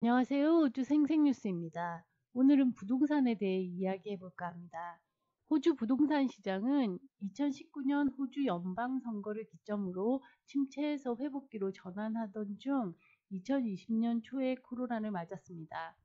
안녕하세요. 우주 생생뉴스입니다. 오늘은 부동산에 대해 이야기해 볼까 합니다. 호주 부동산 시장은 2019년 호주 연방선거를 기점으로 침체에서 회복기로 전환하던 중 2020년 초에 코로나를 맞았습니다.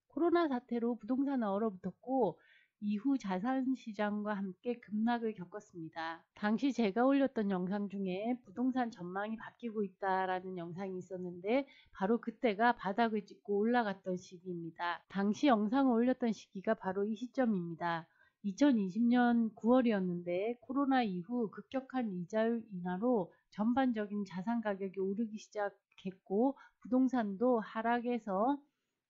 코로나 사태로 부동산은 얼어붙었고 이후 자산시장과 함께 급락을 겪었습니다. 당시 제가 올렸던 영상 중에 부동산 전망이 바뀌고 있다라는 영상이 있었는데 바로 그때가 바닥을 찍고 올라갔던 시기입니다. 당시 영상을 올렸던 시기가 바로 이 시점입니다. 2020년 9월이었는데 코로나 이후 급격한 이자율 인하로 전반적인 자산 가격이 오르기 시작했고 부동산도 하락에서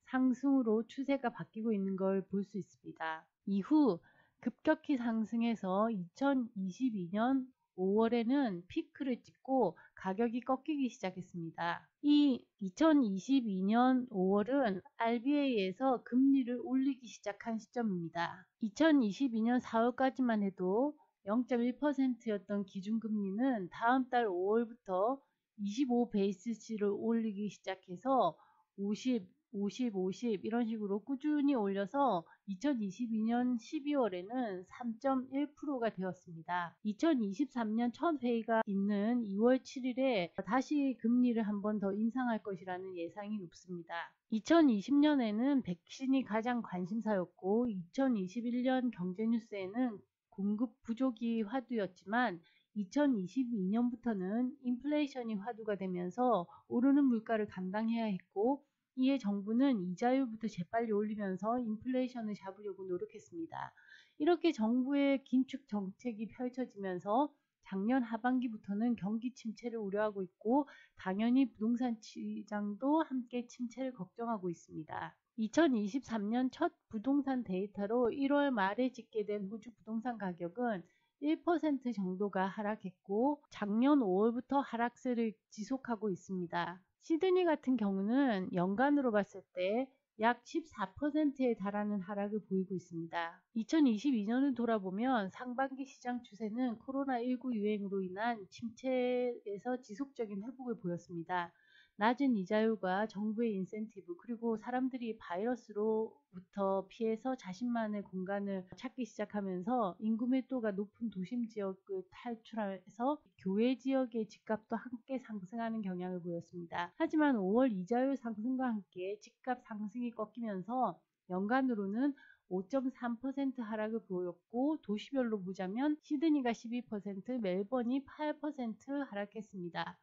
상승으로 추세가 바뀌고 있는 걸 볼 수 있습니다. 이후 급격히 상승해서 2022년 5월에는 피크를 찍고 가격이 꺾이기 시작했습니다. 이 2022년 5월은 RBA에서 금리를 올리기 시작한 시점입니다. 2022년 4월까지만 해도 0.1%였던 기준금리는 다음 달 5월부터 25 베이스를 올리기 시작해서 50, 50 이런 식으로 꾸준히 올려서 2022년 12월에는 3.1%가 되었습니다. 2023년 첫 회의가 있는 2월 7일에 다시 금리를 한 번 더 인상할 것이라는 예상이 높습니다. 2020년에는 백신이 가장 관심사였고 2021년 경제뉴스에는 공급 부족이 화두였지만 2022년부터는 인플레이션이 화두가 되면서 오르는 물가를 감당해야 했고 이에 정부는 이자율부터 재빨리 올리면서 인플레이션을 잡으려고 노력했습니다. 이렇게 정부의 긴축 정책이 펼쳐지면서 작년 하반기부터는 경기 침체를 우려하고 있고 당연히 부동산 시장도 함께 침체를 걱정하고 있습니다. 2023년 첫 부동산 데이터로 1월 말에 집계된 호주 부동산 가격은 1% 정도가 하락했고 작년 5월부터 하락세를 지속하고 있습니다. 시드니 같은 경우는 연간으로 봤을 때 약 14%에 달하는 하락을 보이고 있습니다. 2022년을 돌아보면 상반기 시장 추세는 코로나19 유행으로 인한 침체에서 지속적인 회복을 보였습니다. 낮은 이자율과 정부의 인센티브 그리고 사람들이 바이러스로부터 피해서 자신만의 공간을 찾기 시작하면서 인구 밀도가 높은 도심 지역을 탈출해서 교외 지역의 집값도 함께 상승하는 경향을 보였습니다. 하지만 5월 이자율 상승과 함께 집값 상승이 꺾이면서 연간으로는 5.3% 하락을 보였고 도시별로 보자면 시드니가 12%, 멜번이 8% 하락했습니다.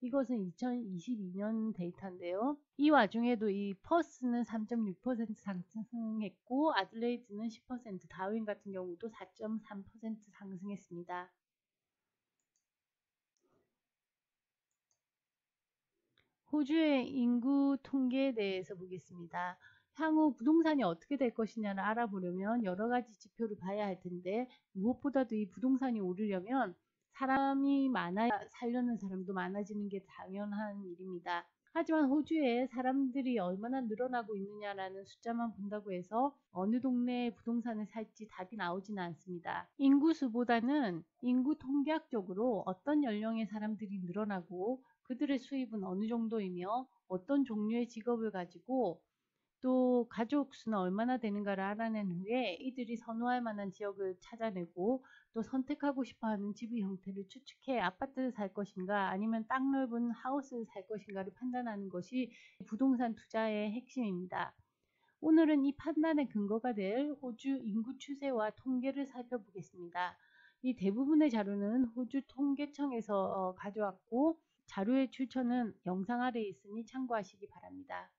이것은 2022년 데이터인데요. 이 와중에도 이 퍼스는 3.6% 상승했고 아들레이드는 10%, 다윈 같은 경우도 4.3% 상승했습니다. 호주의 인구 통계에 대해서 보겠습니다. 향후 부동산이 어떻게 될 것이냐를 알아보려면 여러 가지 지표를 봐야 할 텐데 무엇보다도 이 부동산이 오르려면 사람이 많아야 살려는 사람도 많아지는 게 당연한 일입니다. 하지만 호주에 사람들이 얼마나 늘어나고 있느냐라는 숫자만 본다고 해서 어느 동네에 부동산을 살지 답이 나오지는 않습니다. 인구수보다는 인구 통계학적으로 어떤 연령의 사람들이 늘어나고 그들의 수입은 어느 정도이며 어떤 종류의 직업을 가지고 또 가족 수는 얼마나 되는가를 알아낸 후에 이들이 선호할 만한 지역을 찾아내고 또 선택하고 싶어하는 집의 형태를 추측해 아파트를 살 것인가 아니면 땅 넓은 하우스를 살 것인가를 판단하는 것이 부동산 투자의 핵심입니다. 오늘은 이 판단의 근거가 될 호주 인구 추세와 통계를 살펴보겠습니다. 이 대부분의 자료는 호주 통계청에서 가져왔고 자료의 출처는 영상 아래에 있으니 참고하시기 바랍니다.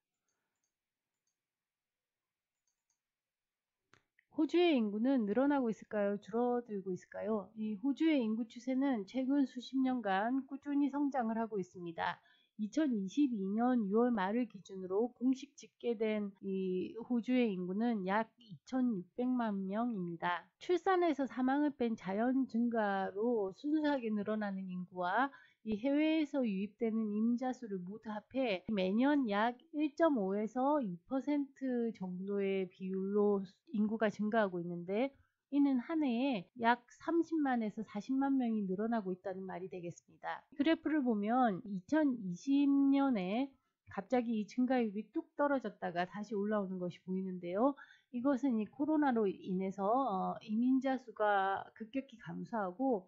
호주의 인구는 늘어나고 있을까요? 줄어들고 있을까요? 이 호주의 인구 추세는 최근 수십 년간 꾸준히 성장을 하고 있습니다. 2022년 6월 말을 기준으로 공식 집계된 이 호주의 인구는 약 2,600만 명입니다. 출산에서 사망을 뺀 자연 증가로 순수하게 늘어나는 인구와 이 해외에서 유입되는 임자 수를 모두 합해 매년 약 1.5에서 2% 정도의 비율로 인구가 증가하고 있는데 이는 한 해에 약 30만에서 40만 명이 늘어나고 있다는 말이 되겠습니다. 그래프를 보면 2020년에 갑자기 이 증가율이 뚝 떨어졌다가 다시 올라오는 것이 보이는데요. 이것은 이 코로나로 인해서 이민자 수가 급격히 감소하고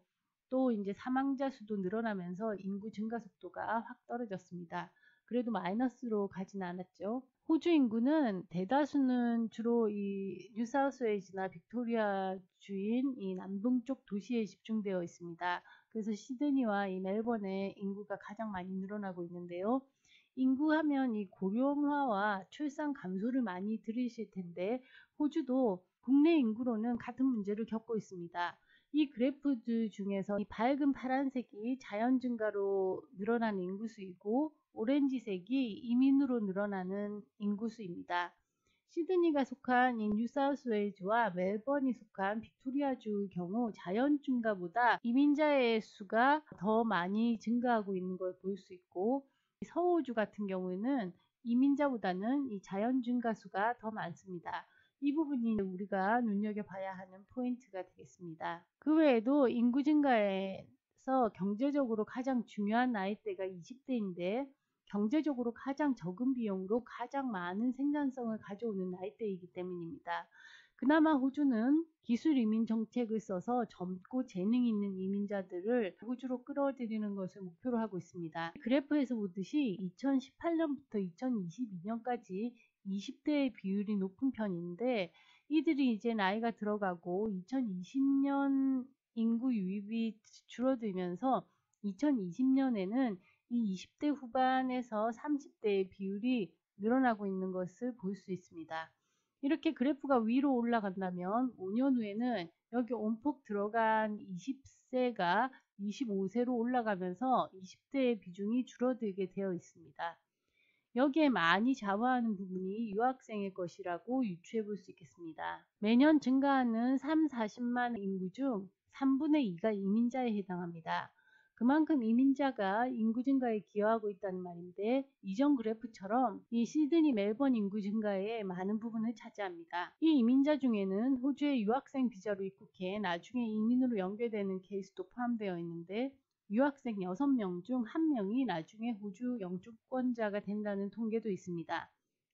또 이제 사망자 수도 늘어나면서 인구 증가 속도가 확 떨어졌습니다. 그래도 마이너스로 가진 않았죠. 호주 인구는 대다수는 주로 이 뉴사우스웨일즈나 빅토리아 주인 이 남동쪽 도시에 집중되어 있습니다. 그래서 시드니와 이 멜번의 인구가 가장 많이 늘어나고 있는데요. 인구하면 이 고령화와 출산 감소를 많이 들으실 텐데 호주도 국내 인구로는 같은 문제를 겪고 있습니다. 이 그래프들 중에서 이 밝은 파란색이 자연 증가로 늘어나는 인구수이고 오렌지색이 이민으로 늘어나는 인구수입니다. 시드니가 속한 이 뉴사우스웨일즈와 멜번이 속한 빅토리아주의 경우 자연 증가보다 이민자의 수가 더 많이 증가하고 있는 걸 볼 수 있고 서호주 같은 경우에는 이민자보다는 이 자연 증가 수가 더 많습니다. 이 부분이 우리가 눈여겨봐야 하는 포인트가 되겠습니다. 그 외에도 인구 증가에서 경제적으로 가장 중요한 나이대가 20대인데 경제적으로 가장 적은 비용으로 가장 많은 생산성을 가져오는 나이대이기 때문입니다. 그나마 호주는 기술 이민 정책을 써서 젊고 재능 있는 이민자들을 호주로 끌어들이는 것을 목표로 하고 있습니다. 그래프에서 보듯이 2018년부터 2022년까지 20대의 비율이 높은 편인데 이들이 이제 나이가 들어가고 2020년 인구 유입이 줄어들면서 2020년에는 이 20대 후반에서 30대의 비율이 늘어나고 있는 것을 볼 수 있습니다. 이렇게 그래프가 위로 올라간다면 5년 후에는 여기 온폭 들어간 20세가 25세로 올라가면서 20대의 비중이 줄어들게 되어 있습니다. 여기에 많이 좌우하는 부분이 유학생의 것이라고 유추해 볼 수 있겠습니다. 매년 증가하는 3, 40만 인구 중 3분의 2가 이민자에 해당합니다. 그만큼 이민자가 인구 증가에 기여하고 있다는 말인데 이전 그래프처럼 이 시드니 멜번 인구 증가에 많은 부분을 차지합니다. 이 이민자 중에는 호주의 유학생 비자로 입국해 나중에 이민으로 연결되는 케이스도 포함되어 있는데 유학생 6명 중 1명이 나중에 호주 영주권자가 된다는 통계도 있습니다.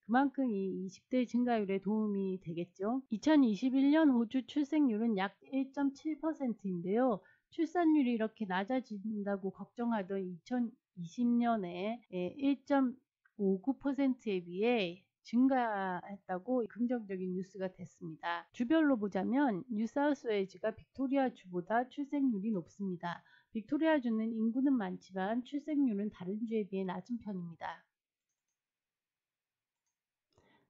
그만큼 이 20대 증가율에 도움이 되겠죠. 2021년 호주 출생률은 약 1.7%인데요. 출산율이 이렇게 낮아진다고 걱정하던 2020년에 1.59%에 비해 증가했다고 긍정적인 뉴스가 됐습니다. 주별로 보자면 뉴사우스웨일즈가 빅토리아주보다 출생률이 높습니다. 빅토리아주는 인구는 많지만 출생률은 다른 주에 비해 낮은 편입니다.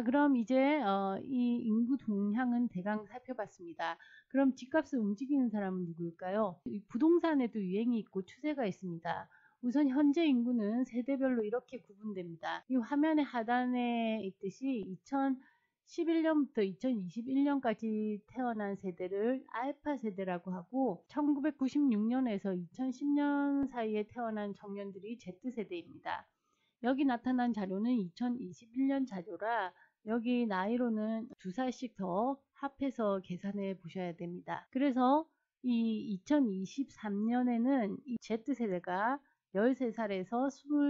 그럼 이제 이 인구 동향은 대강 살펴봤습니다. 그럼 집값을 움직이는 사람은 누구일까요? 부동산에도 유행이 있고 추세가 있습니다. 우선 현재 인구는 세대별로 이렇게 구분됩니다. 이 화면의 하단에 있듯이 2011년부터 2021년까지 태어난 세대를 알파 세대라고 하고 1996년에서 2010년 사이에 태어난 청년들이 Z세대입니다. 여기 나타난 자료는 2021년 자료라 여기 나이로는 2살씩 더 합해서 계산해 보셔야 됩니다. 그래서 이 2023년에는 이 Z세대가 13살에서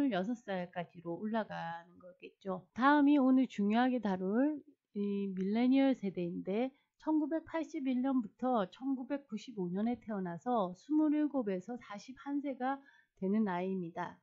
26살까지로 올라가는 거겠죠. 다음이 오늘 중요하게 다룰 이 밀레니얼 세대인데 1981년부터 1995년에 태어나서 27에서 41세가 되는 나이입니다.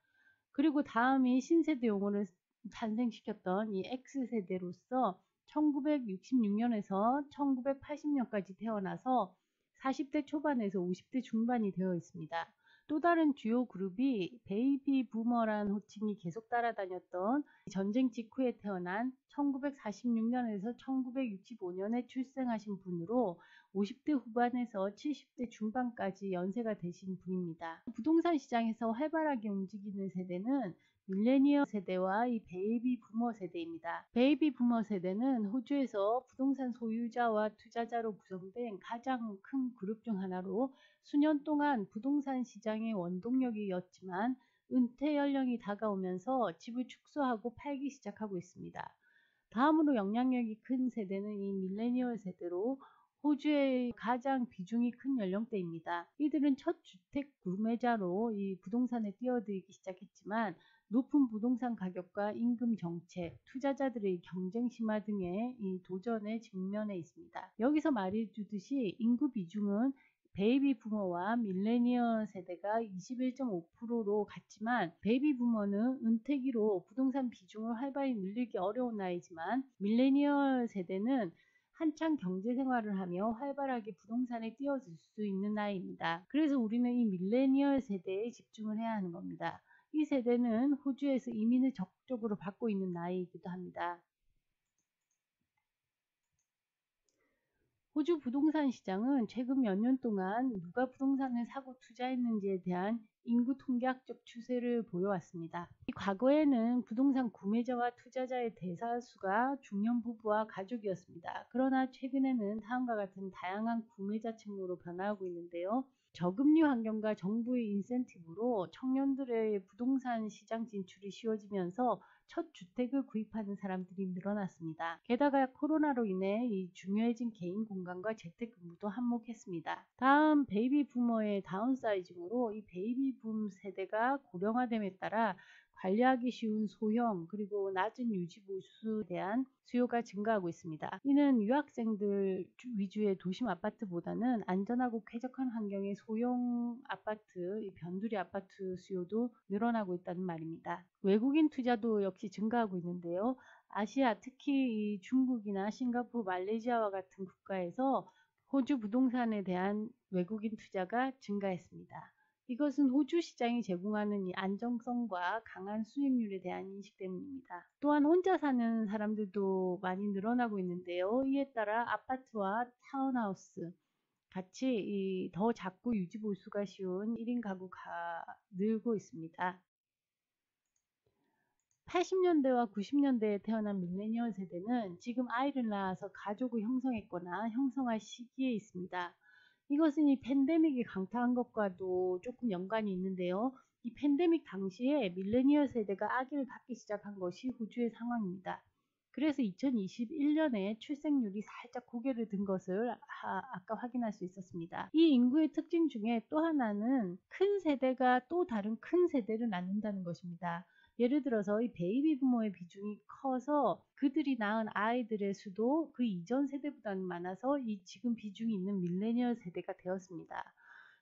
그리고 다음이 신세대 용어를 탄생시켰던 이 X세대로서 1966년에서 1980년까지 태어나서 40대 초반에서 50대 중반이 되어 있습니다. 또 다른 주요 그룹이 베이비 부머라는 호칭이 계속 따라다녔던 전쟁 직후에 태어난 1946년에서 1965년에 출생하신 분으로 50대 후반에서 70대 중반까지 연세가 되신 분입니다. 부동산 시장에서 활발하게 움직이는 세대는 밀레니얼 세대와 이 베이비 부머 세대입니다. 베이비 부머 세대는 호주에서 부동산 소유자와 투자자로 구성된 가장 큰 그룹 중 하나로 수년 동안 부동산 시장의 원동력이었지만 은퇴 연령이 다가오면서 집을 축소하고 팔기 시작하고 있습니다. 다음으로 영향력이 큰 세대는 이 밀레니얼 세대로 호주의 가장 비중이 큰 연령대입니다. 이들은 첫 주택 구매자로 이 부동산에 뛰어들기 시작했지만 높은 부동산 가격과 임금 정책, 투자자들의 경쟁 심화 등의 이 도전에 직면해 있습니다. 여기서 말해주듯이 인구 비중은 베이비 부머와 밀레니얼 세대가 21.5%로 같지만 베이비 부머는 은퇴기로 부동산 비중을 활발히 늘리기 어려운 나이지만 밀레니얼 세대는 한창 경제 생활을 하며 활발하게 부동산에 뛰어들 수 있는 나이입니다. 그래서 우리는 이 밀레니얼 세대에 집중을 해야 하는 겁니다. 이 세대는 호주에서 이민을 적극적으로 받고 있는 나이이기도 합니다. 호주 부동산 시장은 최근 몇 년 동안 누가 부동산을 사고 투자했는지에 대한 인구 통계학적 추세를 보여왔습니다. 과거에는 부동산 구매자와 투자자의 대다수가 중년 부부와 가족이었습니다. 그러나 최근에는 다음과 같은 다양한 구매자층으로 변화하고 있는데요. 저금리 환경과 정부의 인센티브로 청년들의 부동산 시장 진출이 쉬워지면서 첫 주택을 구입하는 사람들이 늘어났습니다. 게다가 코로나로 인해 이 중요해진 개인 공간과 재택근무도 한몫했습니다. 다음 베이비 부머의 다운사이징으로 이 베이비 붐 세대가 고령화됨에 따라 관리하기 쉬운 소형 그리고 낮은 유지 보수에 대한 수요가 증가하고 있습니다. 이는 유학생들 위주의 도심 아파트보다는 안전하고 쾌적한 환경의 소형 아파트, 변두리 아파트 수요도 늘어나고 있다는 말입니다. 외국인 투자도 역시 증가하고 있는데요. 아시아, 특히 중국이나 싱가포르, 말레이시아와 같은 국가에서 호주 부동산에 대한 외국인 투자가 증가했습니다. 이것은 호주 시장이 제공하는 이 안정성과 강한 수익률에 대한 인식 때문입니다. 또한 혼자 사는 사람들도 많이 늘어나고 있는데요. 이에 따라 아파트와 타운하우스 같이 더 작고 유지 보수가 쉬운 1인 가구가 늘고 있습니다. 80년대와 90년대에 태어난 밀레니얼 세대는 지금 아이를 낳아서 가족을 형성했거나 형성할 시기에 있습니다. 이것은 이 팬데믹이 강타한 것과도 조금 연관이 있는데요. 이 팬데믹 당시에 밀레니얼 세대가 아기를 갖기 시작한 것이 호주의 상황입니다. 그래서 2021년에 출생률이 살짝 고개를 든 것을 아까 확인할 수 있었습니다. 이 인구의 특징 중에 또 하나는 큰 세대가 또 다른 큰 세대를 낳는다는 것입니다. 예를 들어서 이 베이비 부모의 비중이 커서 그들이 낳은 아이들의 수도 그 이전 세대보다는 많아서 이 지금 비중이 있는 밀레니얼 세대가 되었습니다.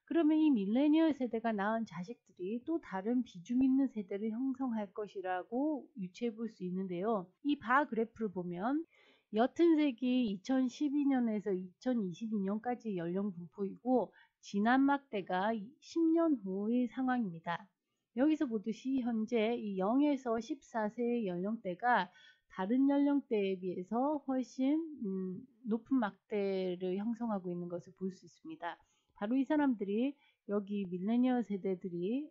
그러면 이 밀레니얼 세대가 낳은 자식들이 또 다른 비중 있는 세대를 형성할 것이라고 유추해 볼 수 있는데요. 이 바 그래프를 보면 옅은 색이 2012년에서 2022년까지 연령 분포이고 진한 막대가 10년 후의 상황입니다. 여기서 보듯이 현재 이 0에서 14세의 연령대가 다른 연령대에 비해서 훨씬 높은 막대를 형성하고 있는 것을 볼 수 있습니다. 바로 이 사람들이 여기 밀레니얼 세대들이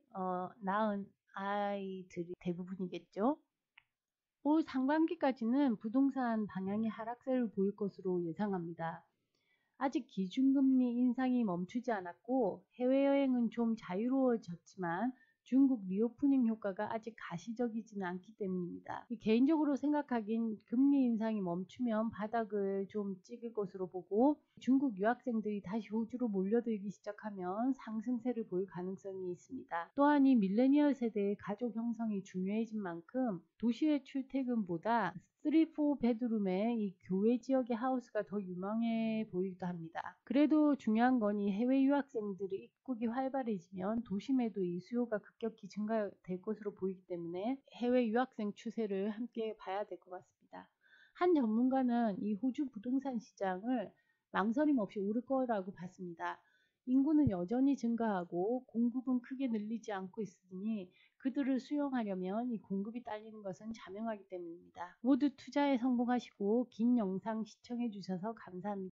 낳은 아이들이 대부분이겠죠. 올 상반기까지는 부동산 방향이 하락세를 보일 것으로 예상합니다. 아직 기준금리 인상이 멈추지 않았고 해외여행은 좀 자유로워졌지만 중국 리오프닝 효과가 아직 가시적이지는 않기 때문입니다. 개인적으로 생각하긴 금리 인상이 멈추면 바닥을 좀 찍을 것으로 보고 중국 유학생들이 다시 호주로 몰려들기 시작하면 상승세를 보일 가능성이 있습니다. 또한 이 밀레니얼 세대의 가족 형성이 중요해진 만큼 도시의 출퇴근보다 3, 4베드룸의 이 교외 지역의 하우스가 더 유망해 보이기도 합니다. 그래도 중요한 건 이 해외 유학생들의 입국이 활발해지면 도심에도 이 수요가 급격히 증가될 것으로 보이기 때문에 해외 유학생 추세를 함께 봐야 될 것 같습니다. 한 전문가는 이 호주 부동산 시장을 망설임 없이 오를 거라고 봤습니다. 인구는 여전히 증가하고 공급은 크게 늘리지 않고 있으니 그들을 수용하려면 이 공급이 딸리는 것은 자명하기 때문입니다. 모두 투자에 성공하시고 긴 영상 시청해 주셔서 감사합니다.